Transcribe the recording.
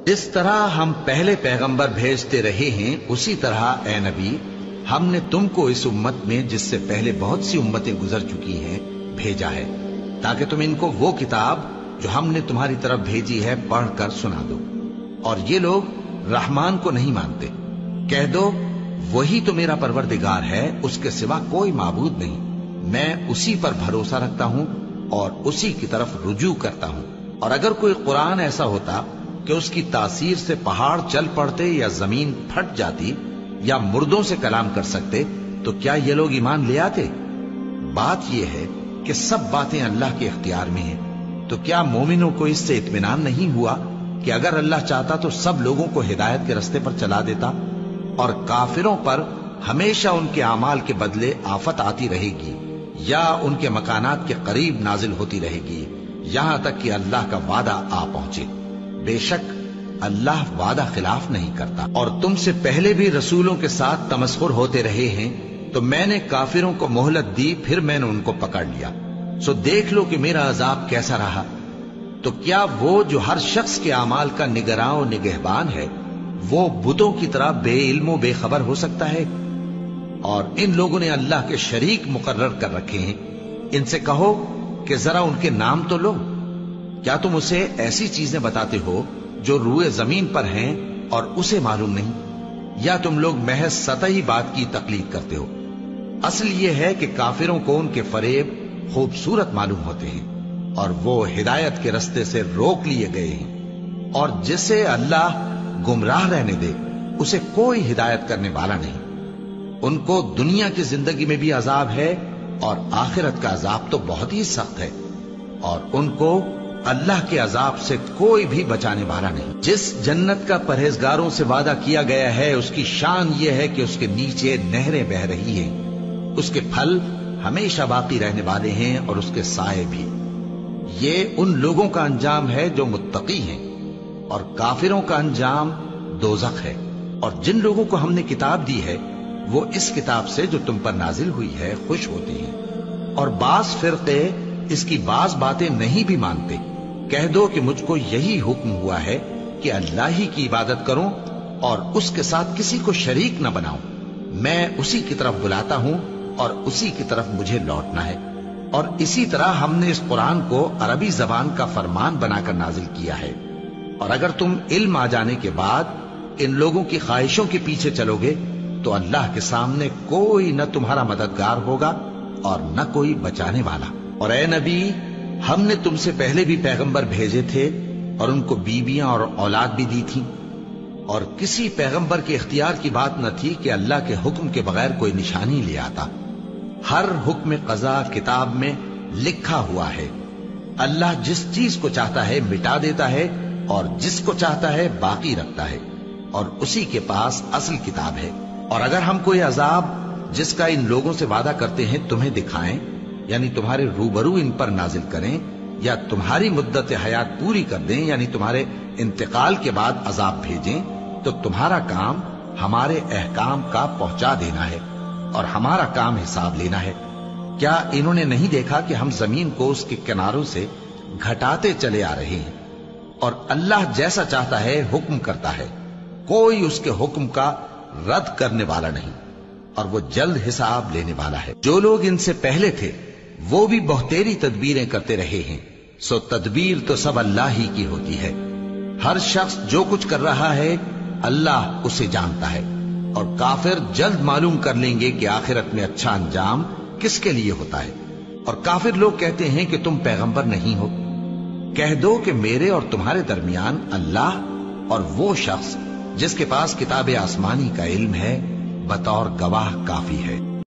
जिस तरह हम पहले पैगंबर भेजते रहे हैं उसी तरह ए नबी हमने तुमको इस उम्मत में जिससे पहले बहुत सी उम्मतें गुजर चुकी हैं भेजा है, ताकि तुम इनको वो किताब जो हमने तुम्हारी तरफ भेजी है पढ़कर सुना दो। और ये लोग रहमान को नहीं मानते। कह दो वही तो मेरा परवरदिगार है, उसके सिवा कोई माबूद नहीं। मैं उसी पर भरोसा रखता हूं और उसी की तरफ रुजू करता हूं। और अगर कोई कुरान ऐसा होता कि उसकी तासीर से पहाड़ चल पड़ते या जमीन फट जाती या मुर्दों से कलाम कर सकते तो क्या ये लोग ईमान ले आते? बात यह है कि सब बातें अल्लाह के इख्तियार में हैं। तो क्या मोमिनों को इससे इत्मीनान नहीं हुआ कि अगर अल्लाह चाहता तो सब लोगों को हिदायत के रास्ते पर चला देता? और काफिरों पर हमेशा उनके आमाल के बदले आफत आती रहेगी या उनके मकानात के करीब नाजिल होती रहेगी, यहां तक कि अल्लाह का वादा आ पहुंचे। बेशक अल्लाह वादा खिलाफ नहीं करता। और तुमसे पहले भी रसूलों के साथ तमस्खुर होते रहे हैं, तो मैंने काफिरों को मोहलत दी, फिर मैंने उनको पकड़ लिया। सो देख लो कि मेरा अजाब कैसा रहा। तो क्या वो जो हर शख्स के आमाल का निगरां और निगहबान है, वो बुतों की तरह बेइल्म बेखबर हो सकता है? और इन लोगों ने अल्लाह के शरीक मुकर्रर कर रखे हैं। इनसे कहो कि जरा उनके नाम तो लो। क्या तुम उसे ऐसी चीजें बताते हो जो रूए जमीन पर हैं और उसे मालूम नहीं? या तुम लोग महज सतही बात की तकलीद करते हो? असल ये है कि काफिरों को उनके फरेब खूबसूरत मालूम होते हैं और वो हिदायत के रास्ते से रोक लिए गए हैं। और जिसे अल्लाह गुमराह रहने दे उसे कोई हिदायत करने वाला नहीं। उनको दुनिया की जिंदगी में भी अजाब है और आखिरत का अजाब तो बहुत ही सख्त है। और उनको अल्लाह के अजाब से कोई भी बचाने वाला नहीं। जिस जन्नत का परहेजगारों से वादा किया गया है उसकी शान यह है कि उसके नीचे नहरें बह रही हैं, उसके फल हमेशा बाकी रहने वाले हैं और उसके साए भी। ये उन लोगों का अंजाम है जो मुत्तकी हैं, और काफिरों का अंजाम दोज़ख है। और जिन लोगों को हमने किताब दी है वो इस किताब से जो तुम पर नाजिल हुई है खुश होते हैं, और बास फिरके इसकी बाज बातें नहीं भी मानते। कह दो कि मुझको यही हुक्म हुआ है कि अल्लाह ही की इबादत करूं और उसके साथ किसी को शरीक न बनाऊं। मैं उसी की तरफ बुलाता हूं और उसी की तरफ मुझे लौटना है। और इसी तरह हमने इस कुरान को अरबी जबान का फरमान बनाकर नाजिल किया है। और अगर तुम इल्म आ जाने के बाद इन लोगों की ख्वाहिशों के पीछे चलोगे तो अल्लाह के सामने कोई न तुम्हारा मददगार होगा और न कोई बचाने वाला। और ए नबी हमने तुमसे पहले भी पैगंबर भेजे थे और उनको बीबियां और औलाद भी दी थी। और किसी पैगंबर के इख्तियार की बात न थी कि अल्लाह के हुक्म के बगैर कोई निशानी ले आता। हर हुक्म कज़ा किताब में लिखा हुआ है। अल्लाह जिस चीज को चाहता है मिटा देता है और जिसको चाहता है बाकी रखता है, और उसी के पास असल किताब है। और अगर हम कोई अजाब जिसका इन लोगों से वादा करते हैं तुम्हें दिखाएं, यानी तुम्हारे रूबरू इन पर नाजिल करें, या तुम्हारी मुद्दत हयात पूरी कर दें, यानी तुम्हारे इंतकाल के बाद अजाब भेजें, तो तुम्हारा काम हमारे अहकाम का पहुंचा देना है और हमारा काम हिसाब लेना है। क्या इन्होंने नहीं देखा कि हम जमीन को उसके किनारों से घटाते चले आ रहे हैं? और अल्लाह जैसा चाहता है हुक्म करता है, कोई उसके हुक्म का रद्द करने वाला नहीं, और वो जल्द हिसाब लेने वाला है। जो लोग इनसे पहले थे वो भी बहुतेरी तदबीरें करते रहे हैं, सो तदबीर तो सब अल्लाह ही की होती है। हर शख्स जो कुछ कर रहा है अल्लाह उसे जानता है। और काफिर जल्द मालूम कर लेंगे कि आखिरत में अच्छा अंजाम किसके लिए होता है। और काफिर लोग कहते हैं कि तुम पैगंबर नहीं हो। कह दो कि मेरे और तुम्हारे दरमियान अल्लाह और वो शख्स जिसके पास किताब आसमानी का इल्म है बतौर गवाह काफी है।